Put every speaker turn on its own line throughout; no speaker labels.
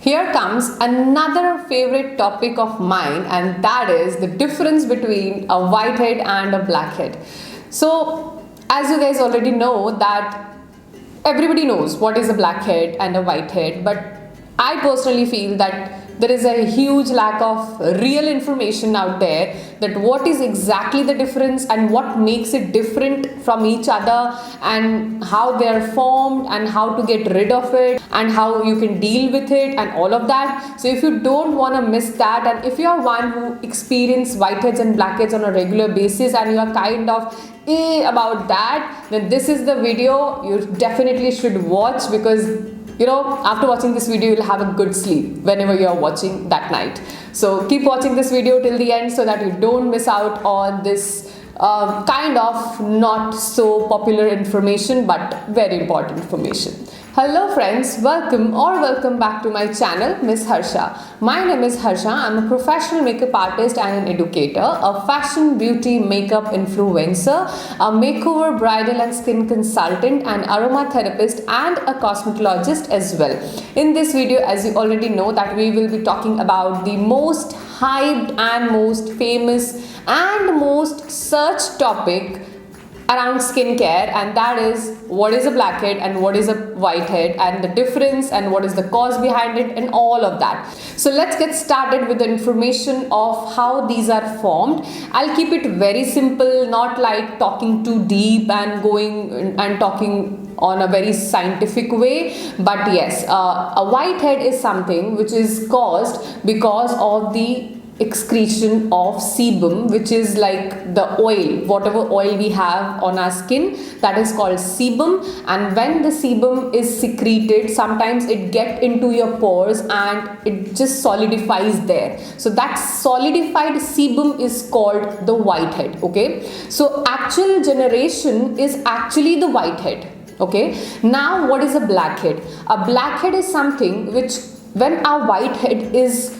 Here comes another favorite topic of mine, and that is the difference between a whitehead and a blackhead. So, as you guys already know, that everybody knows what is a blackhead and a whitehead, but I personally feel that there is a huge lack of real information out there that what is exactly the difference and what makes it different from each other and how they are formed and how to get rid of it and how you can deal with it and all of that. So if you don't want to miss that, and if you are one who experience whiteheads and blackheads on a regular basis and you are kind of about that, then this is the video you definitely should watch, because after watching this video you'll have a good sleep whenever you're watching that night. So keep watching this video till the end so that you don't miss out on this kind of not so popular information but very important information. Hello friends, welcome back to my channel, Miss Harsha. My name is Harsha. I'm a professional makeup artist and an educator, a fashion beauty makeup influencer, a makeover, bridal and skin consultant, an aromatherapist and a cosmetologist as well. In this video, as you already know, that we will be talking about the most hyped and most famous and most searched topic around skincare, and that is what is a blackhead and what is a whitehead and the difference and what is the cause behind it and all of that. So let's get started with the information of how these are formed. I'll keep it very simple, not like talking too deep and going and talking on a very scientific way, but yes, a whitehead is something which is caused because of the excretion of sebum, which is like the oil, whatever oil we have on our skin, that is called sebum. And when the sebum is secreted, sometimes it gets into your pores and it just solidifies there. So that solidified sebum is called the whitehead. Okay, so actual generation is actually the whitehead. Okay, now what is a blackhead? A blackhead is something which, when a whitehead is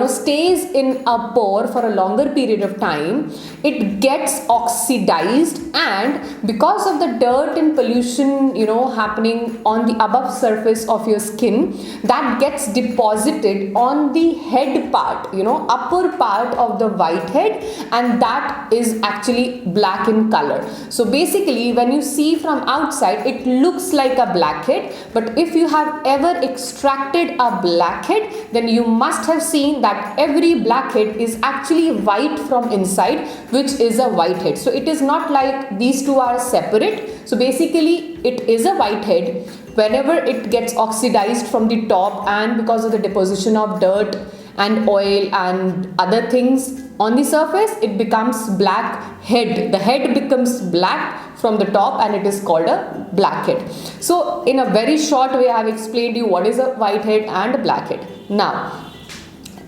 stays in a pore for a longer period of time, it gets oxidized, and because of the dirt and pollution happening on the above surface of your skin, that gets deposited on the head part, upper part of the whitehead, and that is actually black in color. So basically, when you see from outside, it looks like a blackhead, but if you have ever extracted a blackhead, then you must have seen that every blackhead is actually white from inside, which is a whitehead. So it is not like these two are separate. So basically it is a whitehead whenever it gets oxidized from the top, and because of the deposition of dirt and oil and other things on the surface, it becomes black head. The head becomes black from the top and it is called a blackhead. So in a very short way, I have explained you what is a whitehead and a blackhead. Now,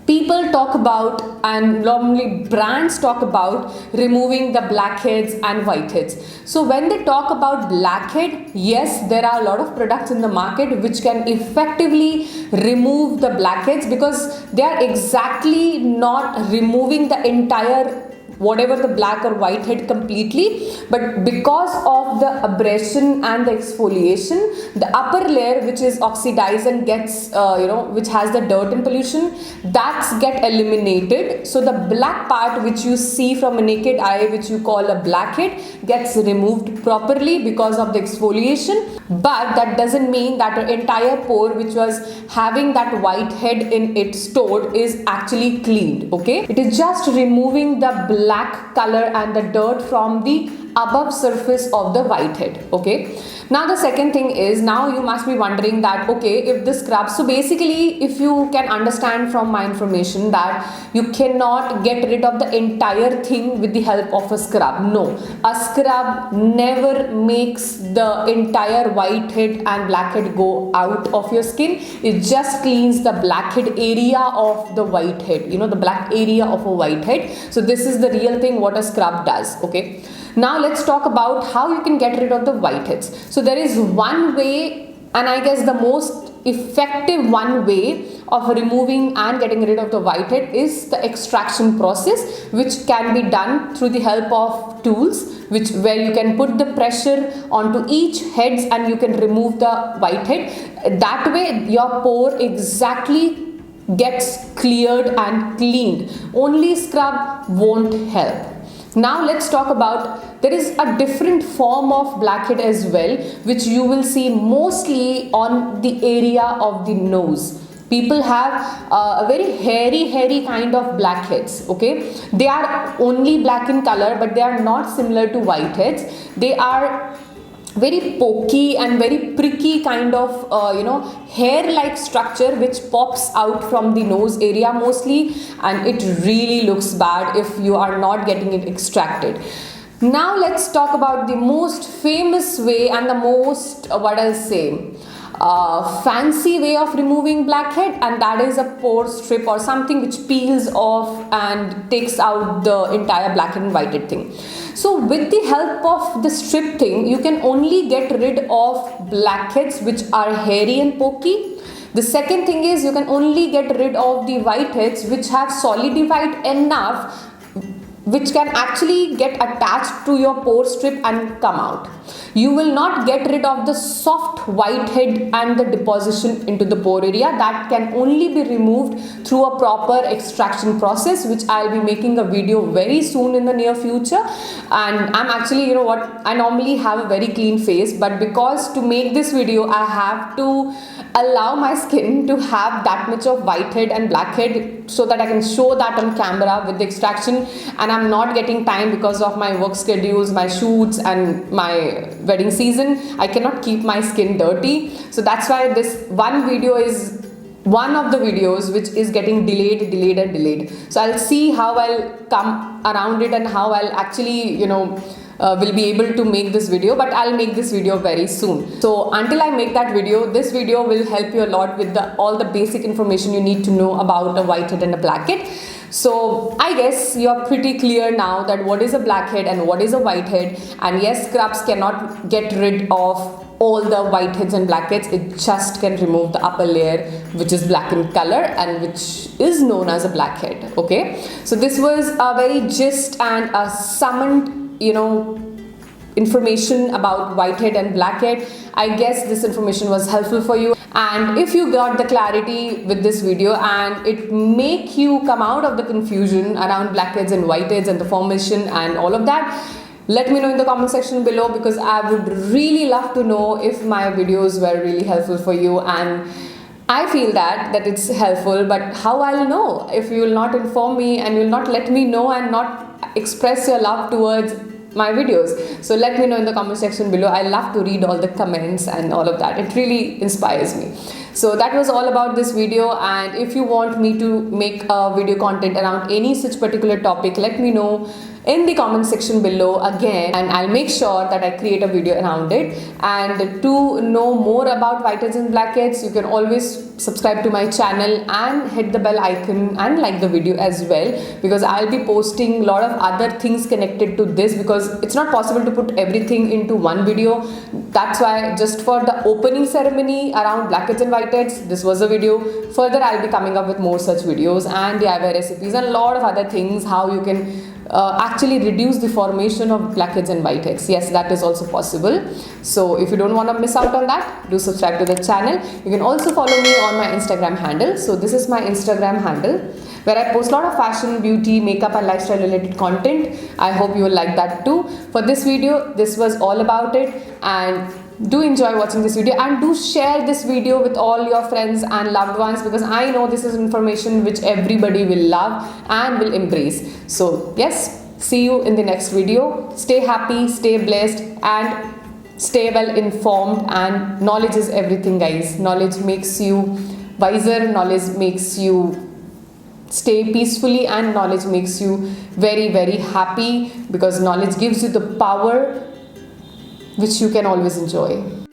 people talk about, and normally brands talk about, removing the blackheads and whiteheads. So when they talk about blackhead, yes, there are a lot of products in the market which can effectively remove the blackheads, because they are exactly not removing the entire whatever the black or whitehead completely, but because of the abrasion and the exfoliation, the upper layer which is oxidized and gets which has the dirt and pollution, that's get eliminated. So the black part which you see from a naked eye, which you call a blackhead, gets removed properly because of the exfoliation. But that doesn't mean that the entire pore which was having that whitehead in it stored is actually cleaned. Okay, it is just removing the black color and the dirt from the above surface of the whitehead. Okay, now the second thing is, now you must be wondering that, okay, if the scrub, so basically if you can understand from my information that you cannot get rid of the entire thing with the help of a scrub. No, a scrub never makes the entire whitehead and blackhead go out of your skin. It just cleans the blackhead area of the whitehead, the black area of a whitehead. So this is the real thing what a scrub does. Okay, now let's talk about how you can get rid of the whiteheads. So there is one way, and I guess the most effective one way of removing and getting rid of the whitehead is the extraction process, which can be done through the help of tools, where you can put the pressure onto each heads and you can remove the whitehead. That way your pore exactly gets cleared and cleaned. Only scrub won't help. Now let's talk about, there is a different form of blackhead as well, which you will see mostly on the area of the nose. People have a very hairy kind of blackheads. Okay, they are only black in color, but they are not similar to whiteheads. They are very pokey and very pricky kind of hair like structure which pops out from the nose area mostly, and it really looks bad if you are not getting it extracted. Now let's talk about the most famous way and the most fancy way of removing blackhead, and that is a pore strip or something which peels off and takes out the entire blackhead and whitehead thing. So with the help of the strip thing, you can only get rid of blackheads which are hairy and pokey. The second thing is you can only get rid of the whiteheads which have solidified enough, which can actually get attached to your pore strip and come out. You will not get rid of the soft whitehead and the deposition into the pore area. That can only be removed through a proper extraction process, which I'll be making a video very soon in the near future. And I'm actually, I normally have a very clean face, but because to make this video, I have to allow my skin to have that much of whitehead and blackhead so that I can show that on camera with the extraction, and I'm not getting time because of my work schedules, my shoots and my wedding season. I cannot keep my skin dirty, so that's why this one video is one of the videos which is getting delayed. So I'll see how I'll come around it and how I'll actually will be able to make this video, but I'll make this video very soon. So until I make that video, this video will help you a lot with all the basic information you need to know about a whitehead and a blackhead. So I guess you're pretty clear now that what is a blackhead and what is a whitehead. And yes, scrubs cannot get rid of all the whiteheads and blackheads. It just can remove the upper layer which is black in color and which is known as a blackhead. Okay, so this was a very gist and a summoned information about whitehead and blackhead. I guess this information was helpful for you, and if you got the clarity with this video and it make you come out of the confusion around blackheads and whiteheads and the formation and all of that, let me know in the comment section below, because I would really love to know if my videos were really helpful for you. And I feel that it's helpful, but how I'll know if you will not inform me and you will not let me know and not express your love towards my videos? So let me know in the comment section below. I love to read all the comments and all of that. It really inspires me. So that was all about this video, and if you want me to make a video content around any such particular topic, let me know in the comment section below again, and I'll make sure that I create a video around it. And to know more about whiteheads and blackheads, you can always subscribe to my channel and hit the bell icon and like the video as well, because I'll be posting a lot of other things connected to this, because it's not possible to put everything into one video. That's why just for the opening ceremony around blackheads and whiteheads, this was a video. Further, I'll be coming up with more such videos and DIY recipes and a lot of other things, how you can actually reduce the formation of blackheads and whiteheads. Yes, that is also possible. So if you don't want to miss out on that, do subscribe to the channel. You can also follow me on my Instagram handle. So this is my Instagram handle, where I post a lot of fashion, beauty, makeup and lifestyle related content. I hope you will like that too. For this video, this was all about it, and do enjoy watching this video and do share this video with all your friends and loved ones, because I know this is information which everybody will love and will embrace. So yes, see you in the next video. Stay happy, stay blessed and stay well informed, and knowledge is everything, guys. Knowledge makes you wiser, knowledge makes you stay peacefully, and knowledge makes you very, very happy, because knowledge gives you the power which you can always enjoy.